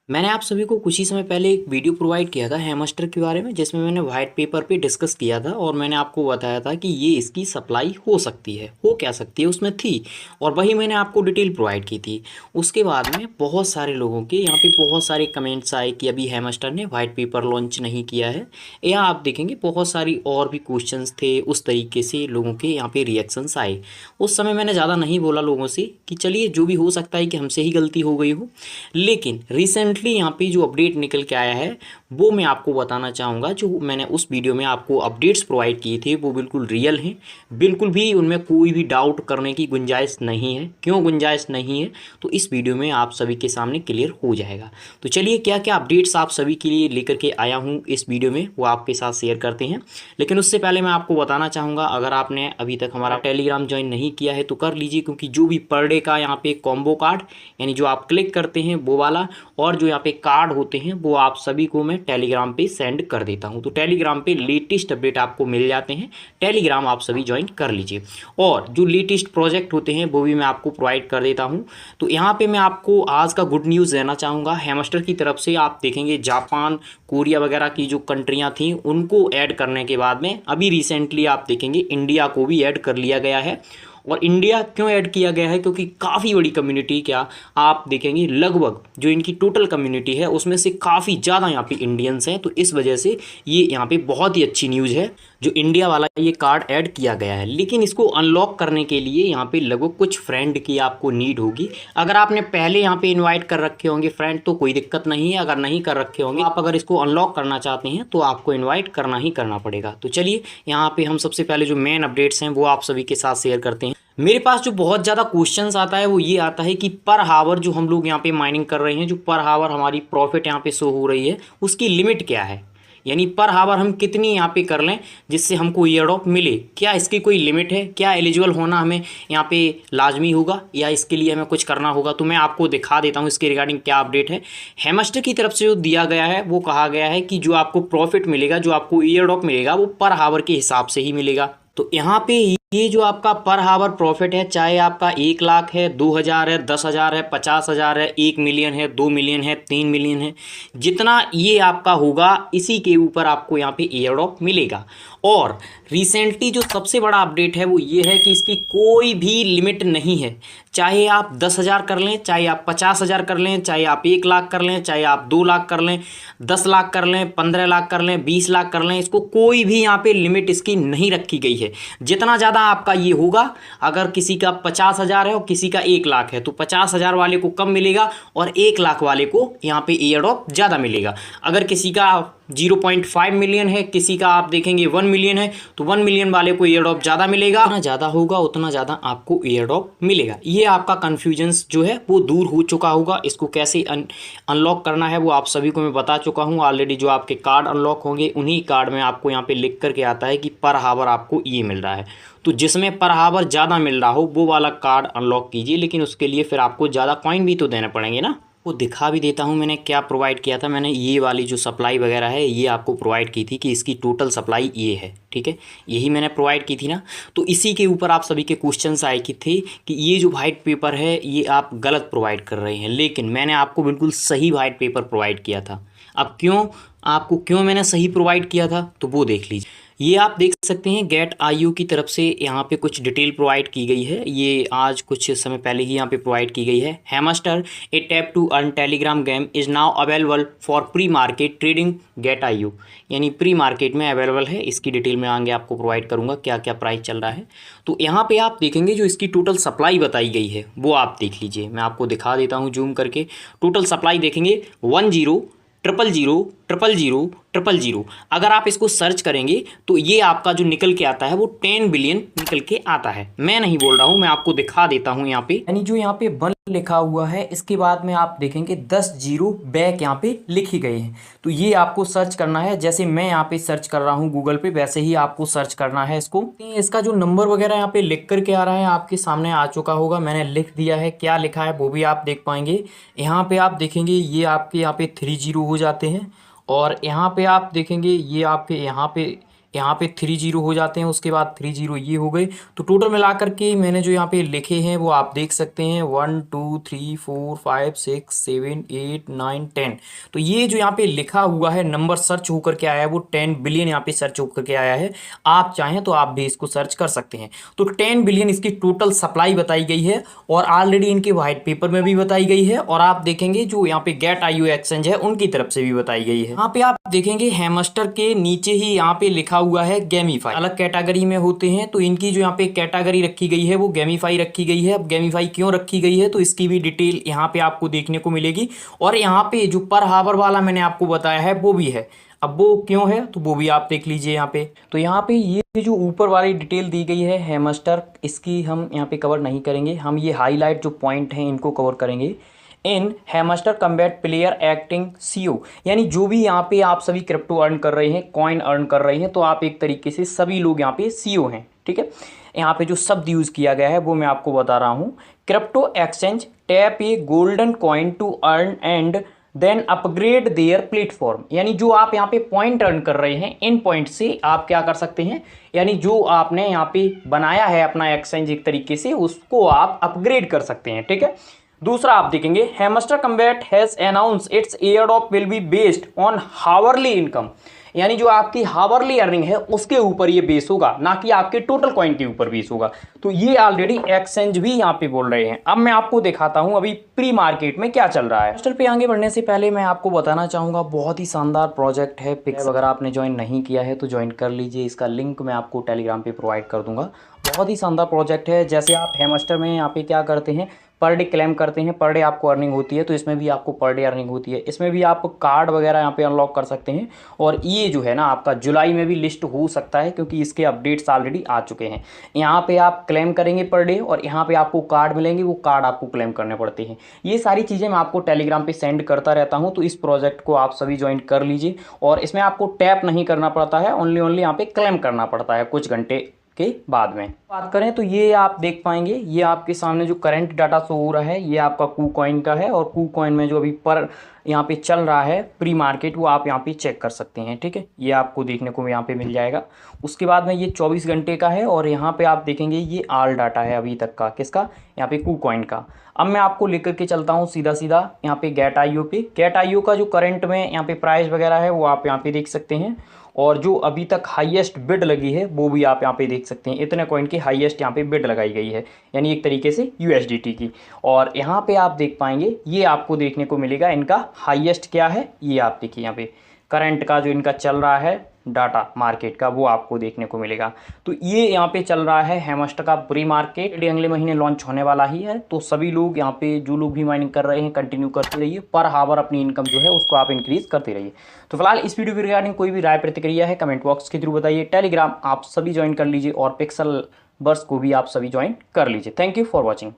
मैंने आप सभी को कुछ ही समय पहले एक वीडियो प्रोवाइड किया था हैमस्टर के बारे में, जिसमें मैंने वाइट पेपर पे डिस्कस किया था और मैंने आपको बताया था कि ये इसकी सप्लाई हो सकती है, हो क्या सकती है उसमें थी। और वही मैंने आपको डिटेल प्रोवाइड की थी। उसके बाद में बहुत सारे लोगों के यहाँ पे बहुत सारे कमेंट्स आए कि अभी हैमस्टर ने वाइट पेपर लॉन्च नहीं किया है। या आप देखेंगे बहुत सारी और भी क्वेश्चंस थे, उस तरीके से लोगों के यहाँ पे रिएक्शंस आए। उस समय मैंने ज़्यादा नहीं बोला लोगों से कि चलिए जो भी हो सकता है कि हमसे ही गलती हो गई हो। लेकिन रिसेंटली यहाँ पे जो अपडेट निकल के आया है वो मैं आपको बताना चाहूँगा। जो मैंने उस वीडियो में आपको अपडेट्स प्रोवाइड किए थे वो बिल्कुल रियल हैं, बिल्कुल भी उनमें कोई भी डाउट करने की गुंजाइश नहीं है। क्यों गुंजाइश नहीं है तो इस वीडियो में आप सभी के सामने क्लियर हो जाएगा। तो चलिए क्या क्या अपडेट्स आप सभी के लिए लेकर के आया हूँ इस वीडियो में वो आपके साथ शेयर करते हैं। लेकिन उससे पहले मैं आपको बताना चाहूँगा, अगर आपने अभी तक हमारा टेलीग्राम ज्वाइन नहीं किया है तो कर लीजिए, क्योंकि जो भी पर डे का यहाँ पे कॉम्बो कार्ड यानी जो आप क्लिक करते हैं वो वाला और जो यहाँ पे कार्ड होते हैं वो आप सभी को मैं टेलीग्राम पे सेंड कर देता हूँ। तो टेलीग्राम पे लेटेस्ट अपडेट आपको मिल जाते हैं, टेलीग्राम आप सभी ज्वाइन कर लीजिए। और जो लेटेस्ट प्रोजेक्ट होते हैं वो भी मैं आपको प्रोवाइड कर देता हूँ। तो यहाँ पे मैं आपको आज का गुड न्यूज़ देना चाहूँगा। हैमस्टर की तरफ से आप देखेंगे जापान, कोरिया वगैरह की जो कंट्रियाँ थी उनको ऐड करने के बाद में अभी रिसेंटली आप देखेंगे इंडिया को भी ऐड कर लिया गया है। और इंडिया क्यों ऐड किया गया है, क्योंकि काफ़ी बड़ी कम्युनिटी, क्या आप देखेंगे लगभग जो इनकी टोटल कम्युनिटी है उसमें से काफ़ी ज़्यादा यहाँ पे इंडियंस हैं। तो इस वजह से ये यहाँ पे बहुत ही अच्छी न्यूज़ है जो इंडिया वाला ये कार्ड ऐड किया गया है। लेकिन इसको अनलॉक करने के लिए यहाँ पे लगभग कुछ फ्रेंड की आपको नीड होगी। अगर आपने पहले यहाँ पे इनवाइट कर रखे होंगे फ्रेंड तो कोई दिक्कत नहीं है, अगर नहीं कर रखे होंगे आप अगर इसको अनलॉक करना चाहते हैं तो आपको इन्वाइट करना ही करना पड़ेगा। तो चलिए यहाँ पे हम सबसे पहले जो मेन अपडेट्स हैं वो आप सभी के साथ शेयर करते हैं। मेरे पास जो बहुत ज़्यादा क्वेश्चंस आता है वो ये आता है कि पर हावर जो हम लोग यहाँ पे माइनिंग कर रहे हैं, जो पर हावर हमारी प्रॉफिट यहाँ पे शो हो रही है उसकी लिमिट क्या है। यानी पर हावर हम कितनी यहाँ पे कर लें जिससे हमको एयर ड्रॉप मिले, क्या इसकी कोई लिमिट है, क्या एलिजिबल होना हमें यहाँ पे लाजमी होगा या इसके लिए हमें कुछ करना होगा। तो मैं आपको दिखा देता हूँ इसके रिगार्डिंग क्या अपडेट है। हैमस्टर की तरफ से जो दिया गया है वो कहा गया है कि जो आपको प्रॉफिट मिलेगा, जो आपको एयर ड्रॉप मिलेगा वो पर हावर के हिसाब से ही मिलेगा। तो यहाँ पे ये जो आपका पर हावर प्रॉफिट है, चाहे आपका 1 लाख है, 2,000 है, 10,000 है, 50,000 है, 1 मिलियन है, 2 मिलियन है, 3 मिलियन है, जितना ये आपका होगा इसी के ऊपर आपको यहाँ पे एयर ड्रॉप मिलेगा। और रिसेंटली जो सबसे बड़ा अपडेट है वो ये है कि इसकी कोई भी लिमिट नहीं है। चाहे आप 10,000 कर लें, चाहे आप 50,000 कर लें, चाहे आप 1 लाख कर लें, चाहे आप 2 लाख कर लें, 10 लाख कर लें, 15 लाख कर लें, 20 लाख कर लें, इसको कोई भी यहाँ पे लिमिट इसकी नहीं रखी गई है। जितना ज़्यादा आपका ये होगा, अगर किसी का 50,000 है और किसी का 1 लाख है तो 50,000 वाले को कम मिलेगा और 1 लाख वाले को यहाँ पे एयर ड्रॉप ज़्यादा मिलेगा। अगर किसी का 0.5 मिलियन है, किसी का आप देखेंगे 1 मिलियन है तो 1 मिलियन वाले को एयर ड्रॉप ज़्यादा मिलेगा। जितना ज़्यादा होगा उतना ज़्यादा आपको एयर ड्रॉप मिलेगा। ये आपका कन्फ्यूजन्स जो है वो दूर हो चुका होगा। इसको कैसे अनलॉक करना है वो आप सभी को मैं बता चुका हूँ ऑलरेडी। जो आपके कार्ड अनलॉक होंगे उन्हीं कार्ड में आपको यहाँ पे लिख करके आता है कि पर हावर आपको ये मिल रहा है। तो जिसमें पर हावर ज़्यादा मिल रहा हो वो वाला कार्ड अनलॉक कीजिए, लेकिन उसके लिए फिर आपको ज़्यादा कॉइन भी तो देने पड़ेंगे ना। वो दिखा भी देता हूँ मैंने क्या प्रोवाइड किया था। मैंने ये वाली जो सप्लाई वगैरह है ये आपको प्रोवाइड की थी कि इसकी टोटल सप्लाई ये है, ठीक है, यही मैंने प्रोवाइड की थी ना। तो इसी के ऊपर आप सभी के क्वेश्चंस आए कि थे कि ये जो वाइट पेपर है ये आप गलत प्रोवाइड कर रहे हैं, लेकिन मैंने आपको बिल्कुल सही वाइट पेपर प्रोवाइड किया था। अब क्यों मैंने सही प्रोवाइड किया था तो वो देख लीजिए। ये आप देख सकते हैं गेट आईओ की तरफ से यहाँ पे कुछ डिटेल प्रोवाइड की गई है। ये आज कुछ समय पहले ही यहाँ पे प्रोवाइड की गई है। Hamster a tap to earn Telegram game is now available for pre market trading Gate IO, यानी प्री मार्केट में अवेलेबल है। इसकी डिटेल में आगे आपको प्रोवाइड करूँगा क्या क्या प्राइस चल रहा है। तो यहाँ पर आप देखेंगे जो इसकी टोटल सप्लाई बताई गई है वो आप देख लीजिए। मैं आपको दिखा देता हूँ जूम करके। टोटल सप्लाई देखेंगे 10,000,000,000,000,000। अगर आप इसको सर्च करेंगे तो ये आपका जो निकल के आता है वो 10 बिलियन निकल के आता है। मैं नहीं बोल रहा हूँ, मैं आपको दिखा देता हूँ यहाँ पे। यानी जो यहाँ पे 1 लिखा हुआ है इसके बाद में आप देखेंगे 10 जीरो बैक यहाँ पे लिखे गए हैं। तो ये आपको सर्च करना है, जैसे मैं यहाँ पे सर्च कर रहा हूँ गूगल पे वैसे ही आपको सर्च करना है इसको। इसका जो नंबर वगैरह यहाँ पे लिख करके आ रहा है आपके सामने आ चुका होगा, मैंने लिख दिया है। क्या लिखा है वो भी आप देख पाएंगे। यहाँ पे आप देखेंगे ये आपके यहाँ पे 3 जीरो हो जाते हैं और यहाँ पे आप देखेंगे ये आपके यहाँ पे यहाँ पे 30 हो जाते हैं, उसके बाद 30 ये हो गए। तो टोटल मिला करके मैंने जो यहाँ पे लिखे हैं वो आप देख सकते हैं 1 2 3 4 5 6 7 8 9 10। तो ये जो यहाँ पे लिखा हुआ है नंबर सर्च होकर के आया है वो 10 बिलियन यहाँ पे सर्च होकर के आया है। आप चाहें तो आप भी इसको सर्च कर सकते हैं। तो 10 बिलियन इसकी टोटल सप्लाई बताई गई है और ऑलरेडी इनके व्हाइट पेपर में भी बताई गई है, और आप देखेंगे जो यहाँ पे गेट आईओ एक्सचेंज है उनकी तरफ से भी बताई गई है। यहाँ पे आप देखेंगे हैमस्टर के नीचे ही यहाँ पे लिखा हुआ है गेमीफाई। अलग कैटेगरी में होते हैं, तो इनकी जो यहाँ पे कैटेगरी रखी गई है वो गेमीफाई रखी गई है। अब गेमीफाई क्यों रखी गई है तो इसकी भी डिटेल यहाँ पे आपको देखने को मिलेगी, और यहाँ पे जो पर हावर वाला मैंने आपको बताया है वो भी है। अब वो क्यों है तो वो भी आप देख लीजिए यहाँ पे। तो यहाँ पे ये जो ऊपर वाली डिटेल दी गई है हैमस्टर, इसकी हम यहाँ पे कवर नहीं करेंगे। हम ये हाईलाइट जो पॉइंट हैं इनको कवर करेंगे। इन Hamster Kombat player acting CEO, यानी जो भी यहाँ पे आप सभी क्रिप्टो अर्न कर रहे हैं, कॉइन अर्न कर रहे हैं, तो आप एक तरीके से सभी लोग यहाँ पे सीओ हैं, ठीक है। यहाँ पे जो शब्द यूज़ किया गया है वो मैं आपको बता रहा हूँ। Crypto exchange tap a golden coin to earn and then upgrade their platform, यानी जो आप यहाँ पे पॉइंट अर्न कर रहे हैं इन पॉइंट से आप क्या कर सकते हैं, यानी जो आपने यहाँ पे बनाया है अपना एक्सचेंज एक तरीके से उसको आप अपग्रेड कर सकते हैं, ठीक है। दूसरा आप देखेंगे hamster combat has announce it's airdrop will be based on hourly income, यानी जो आपकी हावरली अर्निंग है उसके ऊपर ये बेस होगा, ना कि आपके टोटल कॉइन के ऊपर बेस होगा। तो ये ऑलरेडी एक्सचेंज भी यहाँ पे बोल रहे हैं। अब मैं आपको दिखाता हूँ अभी प्री मार्केट में क्या चल रहा है। हैमस्टर पे आगे बढ़ने से पहले मैं आपको बताना चाहूँगा बहुत ही शानदार प्रोजेक्ट है पिक्स। अगर आपने ज्वाइन नहीं किया है तो ज्वाइन कर लीजिए, इसका लिंक मैं आपको टेलीग्राम पे प्रोवाइड कर दूंगा। बहुत ही शानदार प्रोजेक्ट है। जैसे आप हैमस्टर में यहाँ पे क्या करते हैं, पर डे क्लेम करते हैं, पर डे आपको अर्निंग होती है, तो इसमें भी आपको पर डे अर्निंग होती है। इसमें भी आप कार्ड वगैरह यहाँ पे अनलॉक कर सकते हैं, और ये जो है ना आपका जुलाई में भी लिस्ट हो सकता है क्योंकि इसके अपडेट्स ऑलरेडी आ चुके हैं। यहाँ पे आप क्लेम करेंगे पर डे और यहाँ पे आपको कार्ड मिलेंगे, वो कार्ड आपको क्लेम करने पड़ते हैं। ये सारी चीज़ें मैं आपको टेलीग्राम पे सेंड करता रहता हूँ, तो इस प्रोजेक्ट को आप सभी ज्वाइन कर लीजिए। और इसमें आपको टैप नहीं करना पड़ता है, ओनली यहाँ पे क्लेम करना पड़ता है कुछ घंटे के बाद में। बात करें तो ये आप देख पाएंगे, ये आपके सामने जो करंट डाटा शो हो रहा है ये आपका कू कॉइन का है, और कू कॉइन में जो अभी पर यहाँ पे चल रहा है प्री मार्केट वो आप यहाँ पे चेक कर सकते हैं, ठीक है। ये आपको देखने को यहाँ पे मिल जाएगा। उसके बाद में ये 24 घंटे का है, और यहाँ पे आप देखेंगे ये ऑल डाटा है अभी तक का, किसका, यहाँ पे कू कॉइन का। अब मैं आपको लेकर के चलता हूँ सीधा सीधा यहाँ पे गेट आईओ पे। गेट आईओ का जो करंट में यहाँ पे प्राइस वगैरह है वो आप यहाँ पे देख सकते हैं, और जो अभी तक हाईएस्ट बिड लगी है वो भी आप यहाँ पे देख सकते हैं। इतने कॉइन की हाईएस्ट यहाँ पे बिड लगाई गई है, यानी एक तरीके से यूएसडीटी की। और यहाँ पे आप देख पाएंगे ये आपको देखने को मिलेगा इनका हाईएस्ट क्या है। ये आप देखिए यहाँ पे करंट का जो इनका चल रहा है डाटा मार्केट का वो आपको देखने को मिलेगा। तो ये यहाँ पे चल रहा है हैमस्टर का प्री मार्केट, अगले महीने लॉन्च होने वाला ही है। तो सभी लोग यहाँ पे जो लोग भी माइनिंग कर रहे हैं कंटिन्यू करते रहिए, पर हावर अपनी इनकम जो है उसको आप इंक्रीज करते रहिए। तो फिलहाल इस वीडियो के रिगार्डिंग कोई भी राय प्रतिक्रिया है कमेंट बॉक्स के थ्रू बताइए। टेलीग्राम आप सभी ज्वाइन कर लीजिए और पिक्सल बर्स को भी आप सभी ज्वाइन कर लीजिए। Thank you for watching.